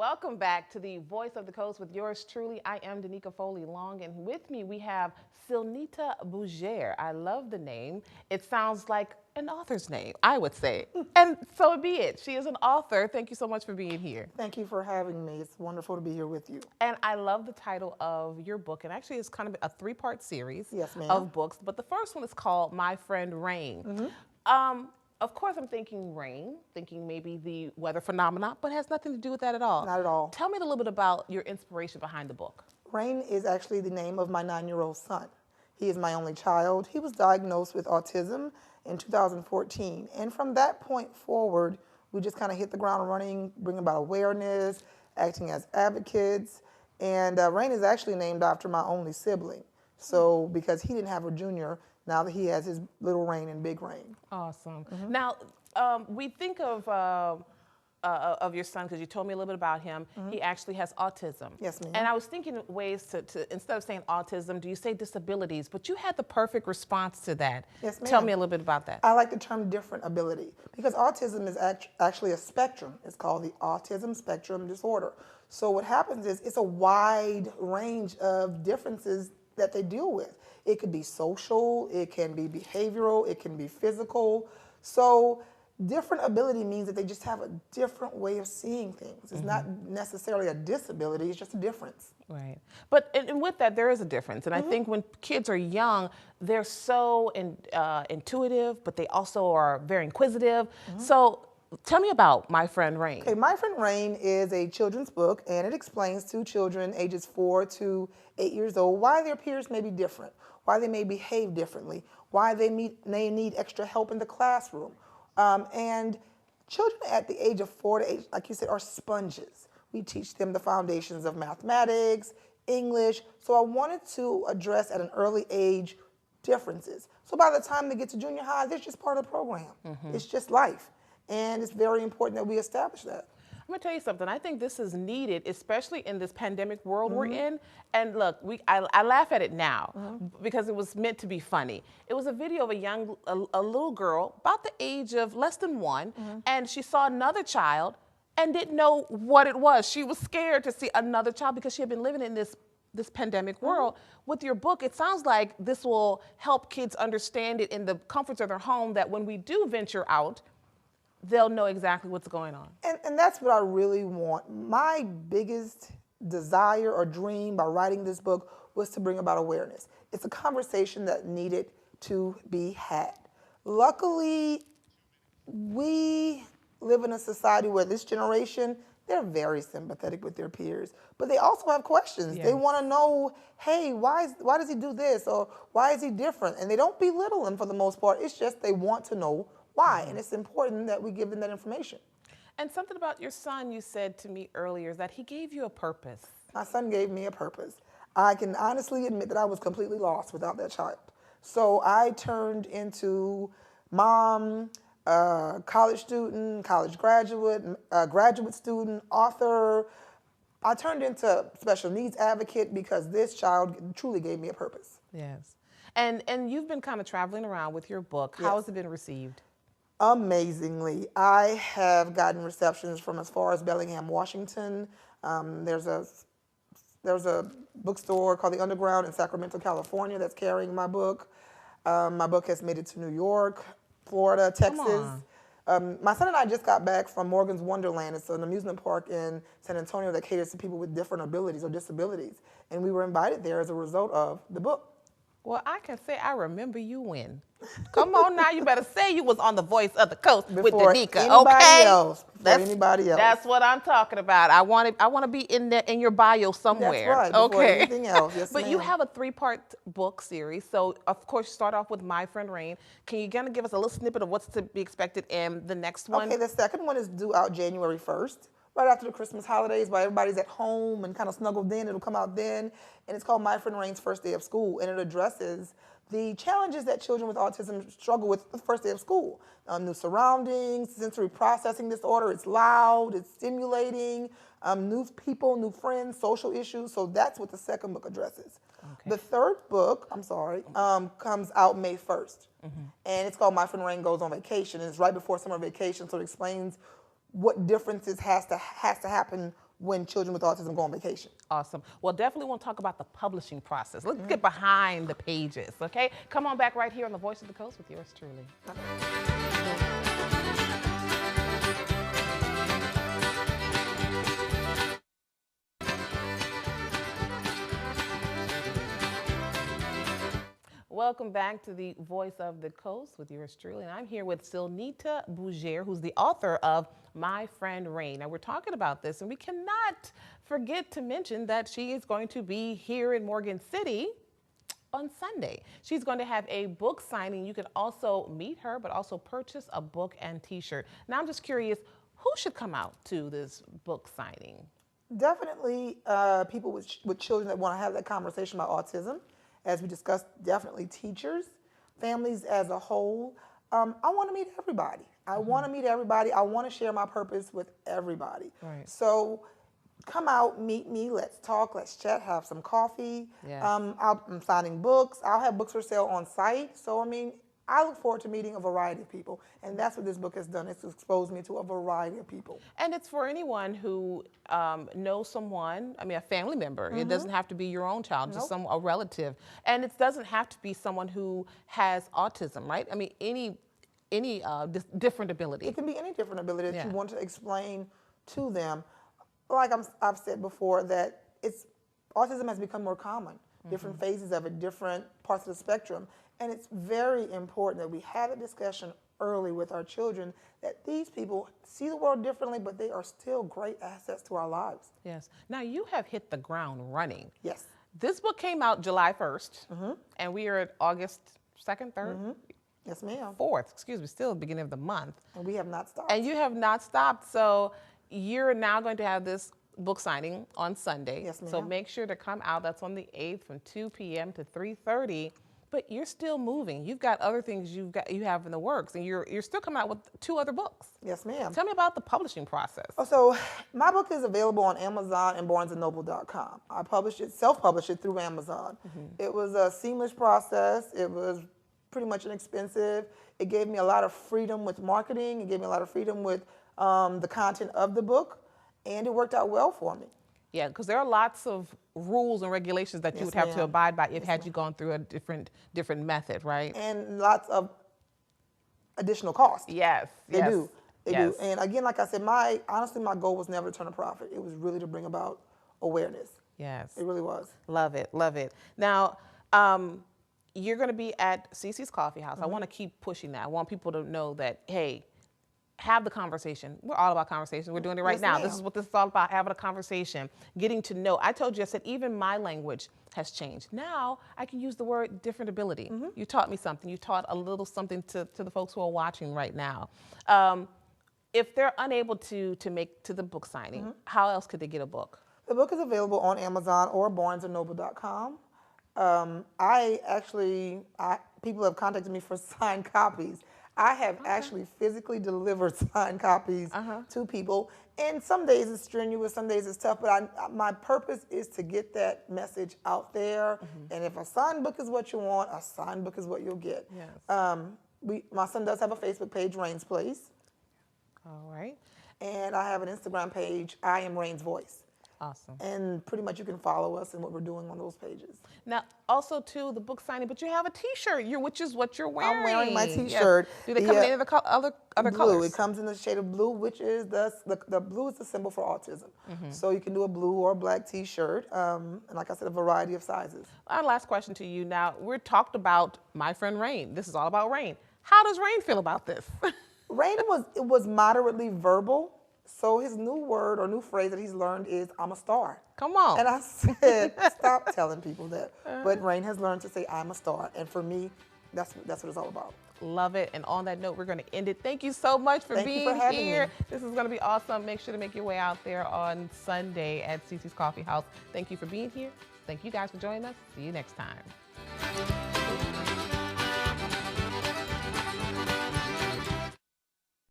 Welcome back to the Voice of the Coast with yours truly. I am Danika Foley-Long, and with me we have Sylvita Bougere. I love the name. It sounds like an author's name, I would say. And so be it. She is an author. Thank you so much for being here. Thank you for having me. It's wonderful to be here with you. And I love the title of your book. And actually, it's kind of a three-part series of books. But the first one is called My Friend Rain. Of course, I'm thinking rain, thinking maybe the weather phenomena, but it has nothing to do with that at all. Not at all. Tell me a little bit about your inspiration behind the book. Rain is actually the name of my 9-year-old son. He is my only child. He was diagnosed with autism in 2014. And from that point forward, we just kind of hit the ground running, bringing about awareness, acting as advocates. And Rain is actually named after my only sibling. So because he didn't have a junior, now that he has his little Rain and big Rain. Awesome. Now, we think of your son, because you told me a little bit about him. He actually has autism. Yes, ma'am. And I was thinking of ways to, instead of saying autism, do you say disabilities? But you had the perfect response to that. Yes, ma'am. Tell me a little bit about that. I like the term different ability because autism is actually a spectrum. It's called the autism spectrum disorder. So what happens is it's a wide range of differences that they deal with. It could be social, it can be behavioral, it can be physical. So different ability means that they just have a different way of seeing things. It's not necessarily a disability, it's just a difference. Right. But and with that, there is a difference. And I think when kids are young, they're so intuitive, but they also are very inquisitive. So tell me about My Friend Rain. Okay, My Friend Rain is a children's book, and it explains to children ages 4 to 8 years old why their peers may be different, why they may behave differently, why they may need extra help in the classroom. And children at the age of 4 to 8, like you said, are sponges. We teach them the foundations of mathematics, English. So I wanted to address at an early age differences. So by the time they get to junior high, they're just part of the program. It's just life. And it's very important that we establish that. I'm gonna tell you something. I think this is needed, especially in this pandemic world we're in. And look, I laugh at it now because it was meant to be funny. It was a video of a little girl about the age of less than 1, and she saw another child and didn't know what it was. She was scared to see another child because she had been living in this pandemic world. With your book, it sounds like this will help kids understand it in the comforts of their home, that when we do venture out, they'll know exactly what's going on. And that's what I really want. My biggest desire or dream by writing this book was to bring about awareness. It's a conversation that needed to be had. Luckily, we live in a society where this generation, they're very sympathetic with their peers, but they also have questions. They want to know, hey, why does he do this? Or why is he different? And they don't belittle him for the most part. It's just they want to know why, and it's important that we give them that information. And something about your son you said to me earlier is that he gave you a purpose. My son gave me a purpose. I can honestly admit that I was completely lost without that child. So I turned into mom, college student, college graduate, graduate student, author. I turned into special needs advocate because this child truly gave me a purpose. Yes. And you've been kind of traveling around with your book. How has it been received? Amazingly. I have gotten receptions from as far as Bellingham, Washington. There's a bookstore called The Underground in Sacramento, California that's carrying my book. My book has made it to New York, Florida, Texas. My son and I just got back from Morgan's Wonderland. It's an amusement park in San Antonio that caters to people with different abilities or disabilities. And we were invited there as a result of the book. Well, I can say I remember you when. Come on now, you better say you was on the Voice of the Coast with Danika, okay? Anybody else. That's what I'm talking about. I want to be in your bio somewhere. That's right. Okay. Anything else. Yes, but you have a 3-part book series. So of course you start off with My Friend Rain. Can you kind of give us a little snippet of what's to be expected in the next one? Okay, the second one is due out January 1st. Right after the Christmas holidays, while everybody's at home and kind of snuggled in, it'll come out then. And it's called My Friend Rain's First Day of School, and it addresses the challenges that children with autism struggle with the first day of school. New surroundings, sensory processing disorder, it's loud, it's stimulating, new people, new friends, social issues. So that's what the second book addresses. Okay. The third book, comes out May 1st. And it's called My Friend Rain Goes on Vacation. And it's right before summer vacation, so it explains what differences has to happen when children with autism go on vacation. Awesome. Well, definitely want to talk about the publishing process. Let's get behind the pages, okay? Come on back right here on The Voice of the Coast with yours truly. Welcome back to The Voice of the Coast with yours truly. And I'm here with Sylvita Bougere, who's the author of My Friend Rain. Now, we're talking about this, and we cannot forget to mention that she is going to be here in Morgan City on Sunday. She's going to have a book signing. You can also meet her, but also purchase a book and t-shirt. Now, I'm just curious, who should come out to this book signing? Definitely people with children that want to have that conversation about autism. As we discussed, definitely teachers, families as a whole. I want to meet everybody. I want to meet everybody. I want to share my purpose with everybody. Right. So come out, meet me, let's talk, let's chat, have some coffee. Yes. I'm signing books. I'll have books for sale on site. So, I mean, I look forward to meeting a variety of people. And that's what this book has done. It's exposed me to a variety of people. And it's for anyone who knows someone, I mean, a family member. It doesn't have to be your own child, just a relative. And it doesn't have to be someone who has autism, right? I mean, any different ability. It can be any different ability that you want to explain to them. Like I've said before, that autism has become more common. Different phases of it, different parts of the spectrum. And it's very important that we have a discussion early with our children that these people see the world differently, but they are still great assets to our lives. Yes. Now, you have hit the ground running. Yes. This book came out July 1st, and we are at August 2nd, 3rd? Yes, ma'am. 4th, excuse me, still the beginning of the month. And we have not stopped. And you have not stopped. So you're now going to have this book signing on Sunday. Yes, ma'am. So make sure to come out. That's on the 8th from 2 p.m. to 3:30. But you're still moving. You've got other things you have in the works, and you're still coming out with 2 other books. Yes, ma'am. Tell me about the publishing process. Oh, so my book is available on Amazon and BarnesandNoble.com. I self-published it through Amazon. It was a seamless process. It was pretty much inexpensive. It gave me a lot of freedom with marketing. It gave me a lot of freedom with the content of the book, and it worked out well for me. Yeah, because there are lots of rules and regulations that you would have to abide by if had you gone through a different method, right? And lots of additional costs. Yes, They do. They yes. do. And again, like I said, honestly, my goal was never to turn a profit. It was really to bring about awareness. Yes. It really was. Love it, love it. Now, you're going to be at Cece's Coffee House. I want to keep pushing that. I want people to know that, hey, have the conversation. We're all about conversation. We're doing it right now. This is what this is all about, having a conversation, getting to know. I told you, I said, even my language has changed. Now, I can use the word different ability. You taught me something. You taught a little something to the folks who are watching right now. If they're unable to make to the book signing, how else could they get a book? The book is available on Amazon or BarnesandNoble.com. People have contacted me for signed copies. I have actually physically delivered signed copies to people. And some days it's strenuous, some days it's tough, but my purpose is to get that message out there. And if a signed book is what you want, a signed book is what you'll get. Yes. My son does have a Facebook page, Rain's Place. All right. And I have an Instagram page, I Am Rain's Voice. Awesome. And pretty much you can follow us and what we're doing on those pages. Now, also, too, the book signing, but you have a T-shirt, which is what you're wearing. I'm wearing my T-shirt. Yes. Do they come in any other blue. colors? It comes in the shade of blue, which is the blue is the symbol for autism. So you can do a blue or a black T-shirt, and like I said, a variety of sizes. Our last question to you now, we're talked about My Friend Rain. This is all about Rain. How does Rain feel about this? Rain was moderately verbal. So his new word or new phrase that he's learned is, I'm a star. Come on. And I said, stop telling people that. But Rain has learned to say, I'm a star. And for me, that's what it's all about. Love it. And on that note, we're going to end it. Thank you so much for being here. This is going to be awesome. Make sure to make your way out there on Sunday at Cece's Coffee House. Thank you for being here. Thank you guys for joining us. See you next time.